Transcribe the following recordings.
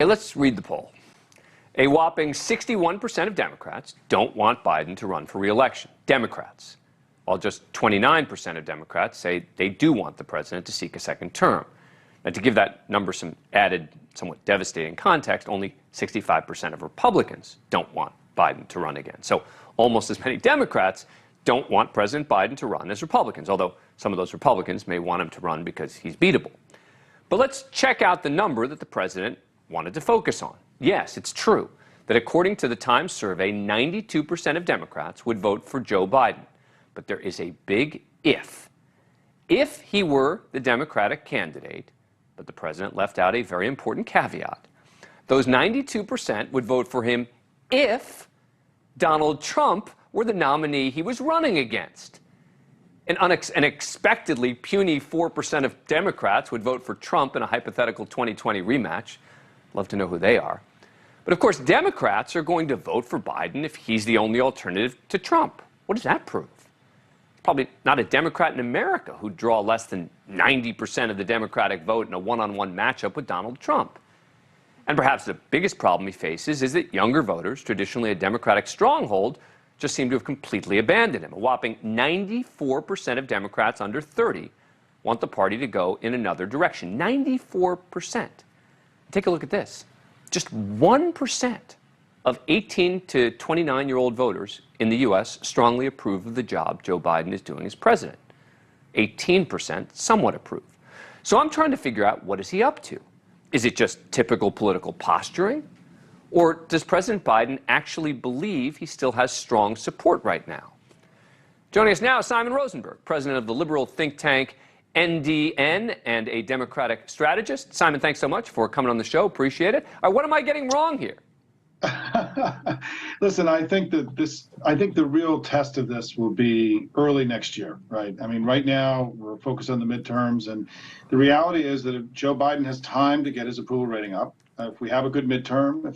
Okay, let's read the poll. A whopping 61% of Democrats don't want Biden to run for re-election. Democrats. While just 29% of Democrats say they do want the president to seek a second term. And to give that number some added, somewhat devastating context, only 65% of Republicans don't want Biden to run again. So almost as many Democrats don't want President Biden to run as Republicans, although some of those Republicans may want him to run because he's beatable. But let's check out the number that the president wanted to focus on. Yes, it's true that according to the Times survey, 92% of Democrats would vote for Joe Biden. But there is a big if. If he were the Democratic candidate, but the president left out a very important caveat, those 92% would vote for him if Donald Trump were the nominee he was running against. An unexpectedly puny 4% of Democrats would vote for Trump in a hypothetical 2020 rematch. Love to know who they are. But of course, Democrats are going to vote for Biden if he's the only alternative to Trump. What does that prove? Probably not a Democrat in America who'd draw less than 90% of the Democratic vote in a one-on-one matchup with Donald Trump. And perhaps the biggest problem he faces is that younger voters, traditionally a Democratic stronghold, just seem to have completely abandoned him. A whopping 94% of Democrats under 30 want the party to go in another direction. 94%. Take a look at this. Just 1% of 18 to 29-year-old voters in the U.S. strongly approve of the job Joe Biden is doing as president. 18% somewhat approve. So I'm trying to figure out, what is he up to? Is it just typical political posturing? Or does President Biden actually believe he still has strong support right now? Joining us now is Simon Rosenberg, president of the liberal think tank NDN and a Democratic strategist. Simon, thanks so much for coming on the show. Appreciate it. What am I getting wrong here? Listen, I think the real test of this will be early next year, right? I mean, right now we're focused on the midterms, and the reality is that if Joe Biden has time to get his approval rating up, if we have a good midterm,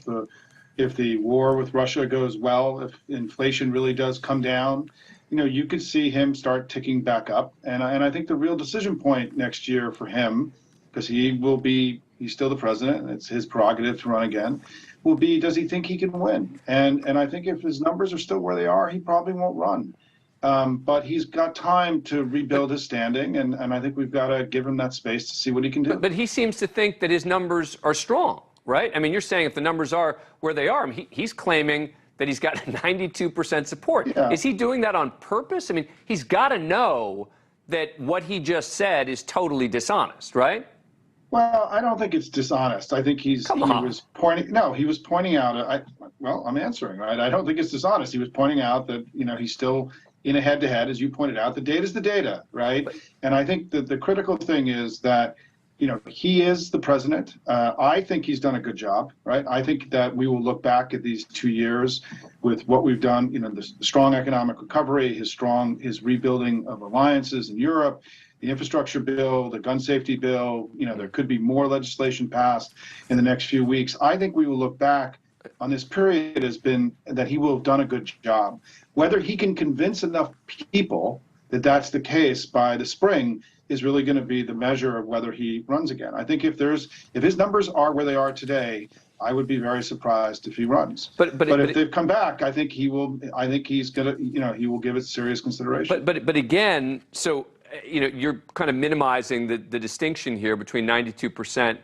if the war with Russia goes well, if inflation really does come down, you could see him start ticking back up. And I think the real decision point next year for him, because he's still the president and it's his prerogative to run again, will be, does he think he can win? And I think if his numbers are still where they are, he probably won't run. But he's got time to rebuild his standing, and I think we've got to give him that space to see what he can do. But he seems to think that his numbers are strong, right? I mean, you're saying if the numbers are where they are, he's claiming that he's got 92% support. Yeah. Is he doing that on purpose? I mean, he's got to know that what he just said is totally dishonest, right? Well, I don't think it's dishonest. I think he was pointing out, I'm answering, right? I don't think it's dishonest. He was pointing out that, he's still in a head-to-head, as you pointed out. The data's the data, right? And I think that the critical thing is that, he is the president. I think he's done a good job, right? I think that we will look back at these 2 years with what we've done, the strong economic recovery, his rebuilding of alliances in Europe, the infrastructure bill, the gun safety bill, there could be more legislation passed in the next few weeks. I think we will look back on this period as been that he will have done a good job. Whether he can convince enough people that that's the case by the spring is really going to be the measure of whether he runs again. I think if his numbers are where they are today, I would be very surprised if he runs. But if they've come back, I think he will. I think he's gonna. He will give it serious consideration. But again, so you're kind of minimizing the distinction here between 92%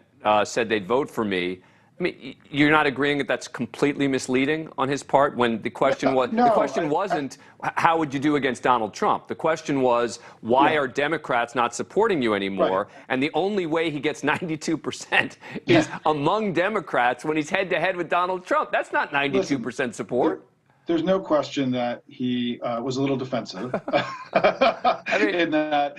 said they'd vote for me. I mean, you're not agreeing that that's completely misleading on his part when the question wasn't how would you do against Donald Trump? The question was, why are Democrats not supporting you anymore? Right. And the only way he gets 92% is among Democrats when he's head-to-head with Donald Trump. That's not 92% support. There's no question that he was a little defensive in that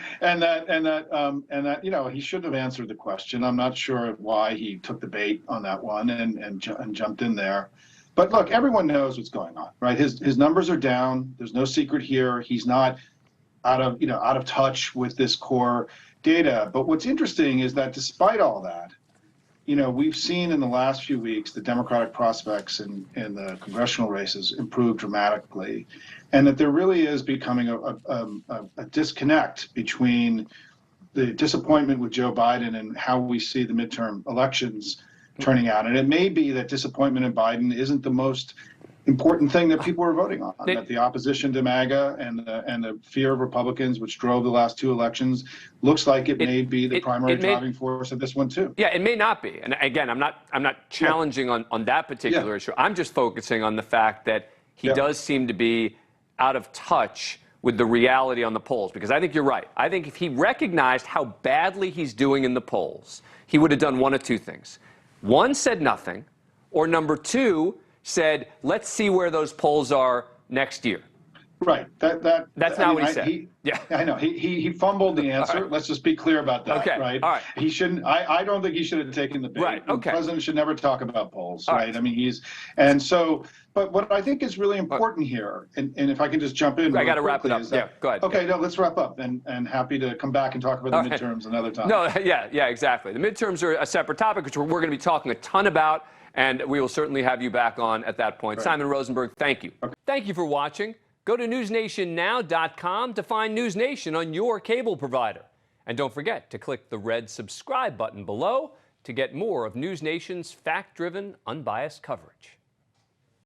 he shouldn't have answered the question. I'm not sure why he took the bait on that one and jumped in there. But look, everyone knows what's going on, right? His numbers are down. There's no secret here. He's not out of touch with this core data. But what's interesting is that despite all that, we've seen in the last few weeks the Democratic prospects in the congressional races improve dramatically, and that there really is becoming a disconnect between the disappointment with Joe Biden and how we see the midterm elections turning out. And it may be that disappointment in Biden isn't the most important thing that people are voting on, that the opposition to MAGA and the fear of Republicans, which drove the last two elections, looks like it may be the primary driving force of this one too. Yeah, it may not be. And again, I'm not challenging on that particular issue. I'm just focusing on the fact that he does seem to be out of touch with the reality on the polls, because I think you're right. I think if he recognized how badly he's doing in the polls, he would have done one of two things. One, said nothing, or number two, said, let's see where those polls are next year. Right. That's not what he said. I know. He fumbled the answer. Right. Let's just be clear about that. Okay. Right. All right. He shouldn't. I don't think he should have taken the bait. Right. Okay. The president should never talk about polls. All right. I mean, but what I think is really important here, and if I can just jump in. I got to wrap it up. Go ahead. Okay. No, let's wrap up, and happy to come back and talk about the midterms another time. No. Yeah. Exactly. The midterms are a separate topic, which we're going to be talking a ton about. And we will certainly have you back on at that point. Right. Simon Rosenberg, thank you. Okay. Thank you for watching. Go to newsnationnow.com to find NewsNation on your cable provider. And don't forget to click the red subscribe button below to get more of NewsNation's fact-driven, unbiased coverage.